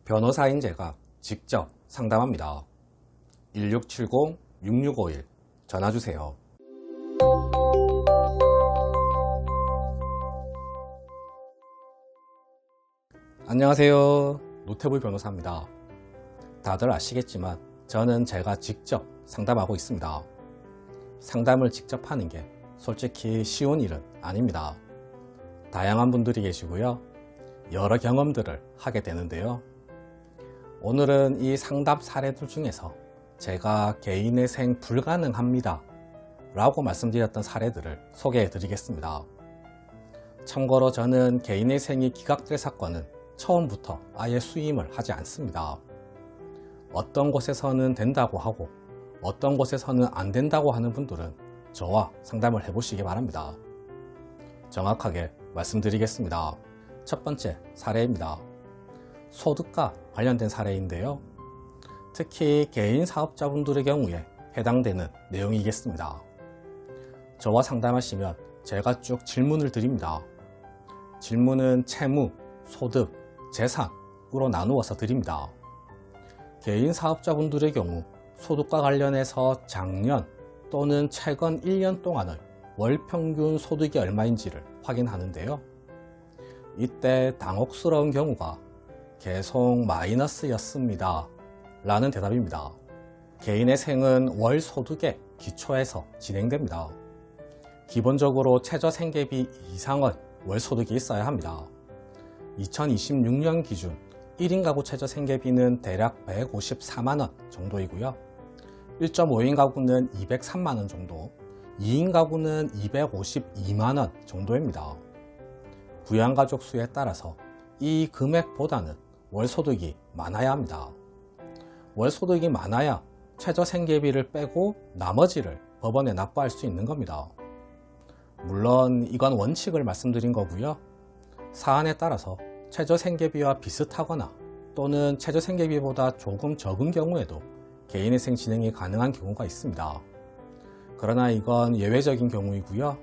변호사인 제가 직접 상담합니다. 1670-6651 전화주세요. 안녕하세요. 노태불 변호사입니다. 다들 아시겠지만 저는 제가 직접 상담하고 있습니다. 상담을 직접 하는 게 솔직히 쉬운 일은 아닙니다. 다양한 분들이 계시고요. 여러 경험들을 하게 되는데요. 오늘은 이 상담 사례들 중에서 제가 개인의 생 불가능합니다 라고 말씀드렸던 사례들을 소개해 드리겠습니다. 참고로 저는 개인의 생이 기각될 사건은 처음부터 아예 수임을 하지 않습니다. 어떤 곳에서는 된다고 하고 어떤 곳에서는 안 된다고 하는 분들은 저와 상담을 해보시기 바랍니다. 정확하게 말씀드리겠습니다. 첫 번째 사례입니다. 소득과 관련된 사례인데요. 특히 개인 사업자분들의 경우에 해당되는 내용이겠습니다. 저와 상담하시면 제가 쭉 질문을 드립니다. 질문은 채무, 소득, 재산으로 나누어서 드립니다. 개인 사업자분들의 경우 소득과 관련해서 작년 또는 최근 1년 동안의 월 평균 소득이 얼마인지를 확인하는데요. 이때 당혹스러운 경우가 계속 마이너스였습니다 라는 대답입니다. 개인의 생은 월 소득에 기초해서 진행됩니다. 기본적으로 최저생계비 이상의 월 소득이 있어야 합니다. 2026년 기준 1인 가구 최저생계비는 대략 154만원 정도이고요. 1.5인 가구는 203만원 정도, 2인 가구는 252만원 정도입니다. 부양가족 수에 따라서 이 금액보다는 월소득이 많아야 합니다. 월소득이 많아야 최저생계비를 빼고 나머지를 법원에 납부할 수 있는 겁니다. 물론 이건 원칙을 말씀드린 거고요. 사안에 따라서 최저생계비와 비슷하거나 또는 최저생계비보다 조금 적은 경우에도 개인회생 진행이 가능한 경우가 있습니다. 그러나 이건 예외적인 경우이고요.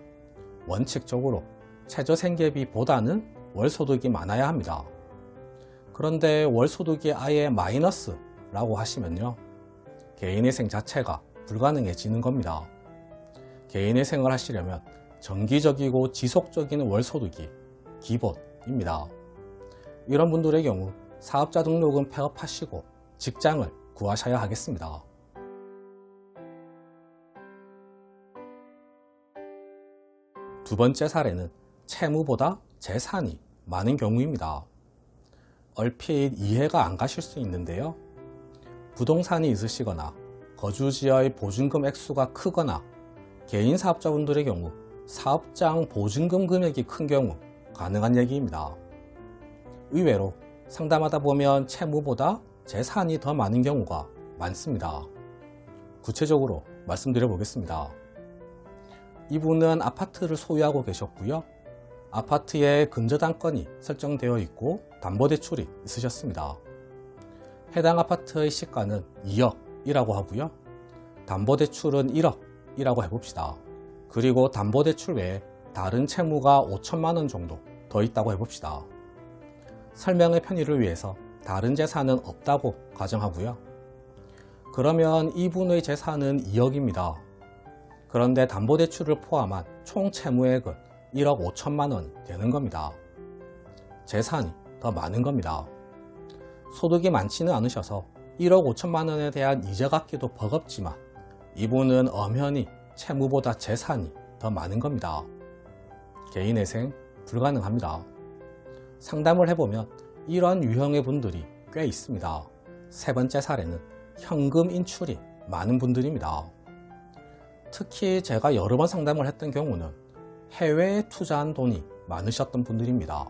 원칙적으로 최저생계비보다는 월소득이 많아야 합니다. 그런데 월소득이 아예 마이너스라고 하시면요. 개인회생 자체가 불가능해지는 겁니다. 개인회생을 하시려면 정기적이고 지속적인 월소득이 기본입니다. 이런 분들의 경우 사업자 등록은 폐업하시고 직장을 구하셔야 하겠습니다. 두 번째 사례는 채무보다 재산이 많은 경우입니다. 얼핏 이해가 안 가실 수 있는데요. 부동산이 있으시거나 거주지의 보증금 액수가 크거나 개인 사업자분들의 경우 사업장 보증금 금액이 큰 경우 가능한 얘기입니다. 의외로 상담하다 보면 채무보다 재산이 더 많은 경우가 많습니다. 구체적으로 말씀드려 보겠습니다. 이분은 아파트를 소유하고 계셨고요. 아파트에 근저당권이 설정되어 있고 담보대출이 있으셨습니다. 해당 아파트의 시가는 2억이라고 하고요. 담보대출은 1억이라고 해봅시다. 그리고 담보대출 외에 다른 채무가 5천만 원 정도 더 있다고 해봅시다. 설명의 편의를 위해서 다른 재산은 없다고 가정하고요. 그러면 이분의 재산은 2억입니다. 그런데 담보대출을 포함한 총 채무액은 1억 5천만 원이 되는 겁니다. 재산이 더 많은 겁니다. 소득이 많지는 않으셔서 1억 5천만 원에 대한 이자 갚기도 버겁지만 이분은 엄연히 채무보다 재산이 더 많은 겁니다. 개인회생 불가능합니다. 상담을 해보면 이런 유형의 분들이 꽤 있습니다. 세 번째 사례는 현금 인출이 많은 분들입니다. 특히 제가 여러 번 상담을 했던 경우는 해외에 투자한 돈이 많으셨던 분들입니다.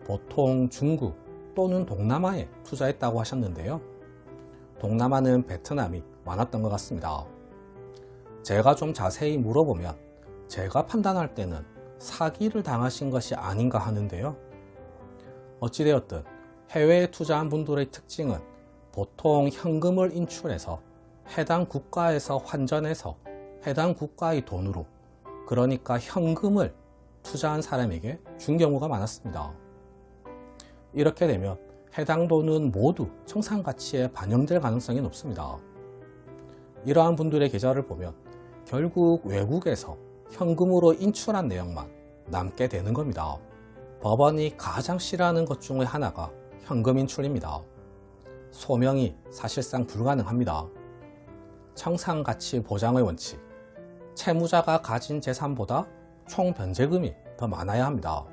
보통 중국 또는 동남아에 투자했다고 하셨는데요. 동남아는 베트남이 많았던 것 같습니다. 제가 좀 자세히 물어보면 제가 판단할 때는 사기를 당하신 것이 아닌가 하는데요. 어찌되었든 해외에 투자한 분들의 특징은 보통 현금을 인출해서 해당 국가에서 환전해서 해당 국가의 돈으로, 그러니까 현금을 투자한 사람에게 준 경우가 많았습니다. 이렇게 되면 해당 돈은 모두 청산가치에 반영될 가능성이 높습니다. 이러한 분들의 계좌를 보면 결국 외국에서 현금으로 인출한 내역만 남게 되는 겁니다. 법원이 가장 싫어하는 것 중에 하나가 현금 인출입니다. 소명이 사실상 불가능합니다. 청산가치 보장의 원칙, 채무자가 가진 재산보다 총 변제금이 더 많아야 합니다.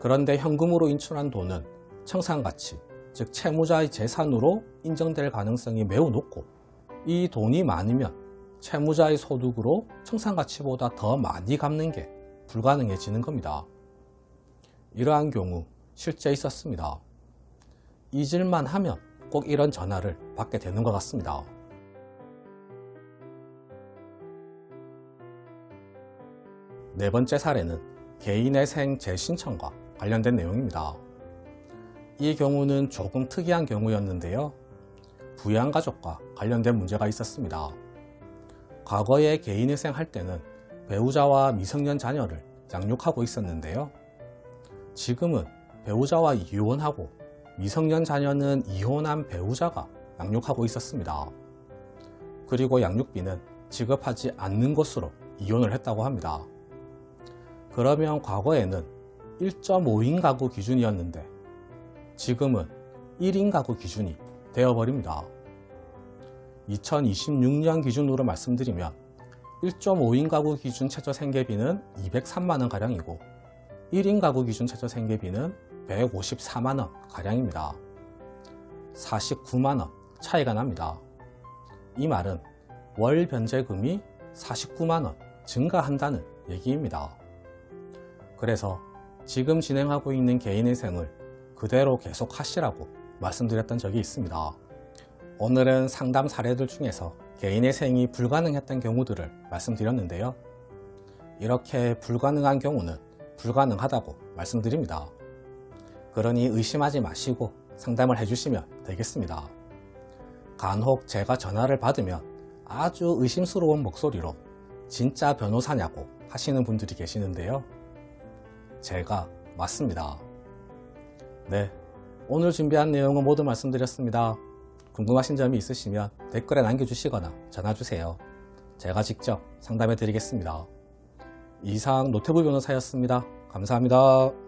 그런데 현금으로 인출한 돈은 청산가치, 즉 채무자의 재산으로 인정될 가능성이 매우 높고, 이 돈이 많으면 채무자의 소득으로 청산가치보다 더 많이 갚는 게 불가능해지는 겁니다. 이러한 경우 실제 있었습니다. 잊을만 하면 꼭 이런 전화를 받게 되는 것 같습니다. 네 번째 사례는 개인회생 재신청과 관련된 내용입니다. 이 경우는 조금 특이한 경우였는데요. 부양가족과 관련된 문제가 있었습니다. 과거에 개인회생 할 때는 배우자와 미성년 자녀를 양육하고 있었는데요. 지금은 배우자와 이혼하고 미성년 자녀는 이혼한 배우자가 양육하고 있었습니다. 그리고 양육비는 지급하지 않는 것으로 이혼을 했다고 합니다. 그러면 과거에는 1.5인 가구 기준이었는데 지금은 1인 가구 기준이 되어버립니다. 2026년 기준으로 말씀드리면 1.5인 가구 기준 최저 생계비는 203만원 가량이고 1인 가구 기준 최저 생계비는 154만원 가량입니다. 49만원 차이가 납니다. 이 말은 월 변제금이 49만원 증가한다는 얘기입니다. 그래서 지금 진행하고 있는 개인회생을 그대로 계속 하시라고 말씀드렸던 적이 있습니다. 오늘은 상담 사례들 중에서 개인회생이 불가능했던 경우들을 말씀드렸는데요. 이렇게 불가능한 경우는 불가능하다고 말씀드립니다. 그러니 의심하지 마시고 상담을 해주시면 되겠습니다. 간혹 제가 전화를 받으면 아주 의심스러운 목소리로 진짜 변호사냐고 하시는 분들이 계시는데요. 제가 맞습니다. 네, 오늘 준비한 내용은 모두 말씀드렸습니다. 궁금하신 점이 있으시면 댓글에 남겨주시거나 전화주세요. 제가 직접 상담해 드리겠습니다. 이상 노태부 변호사였습니다. 감사합니다.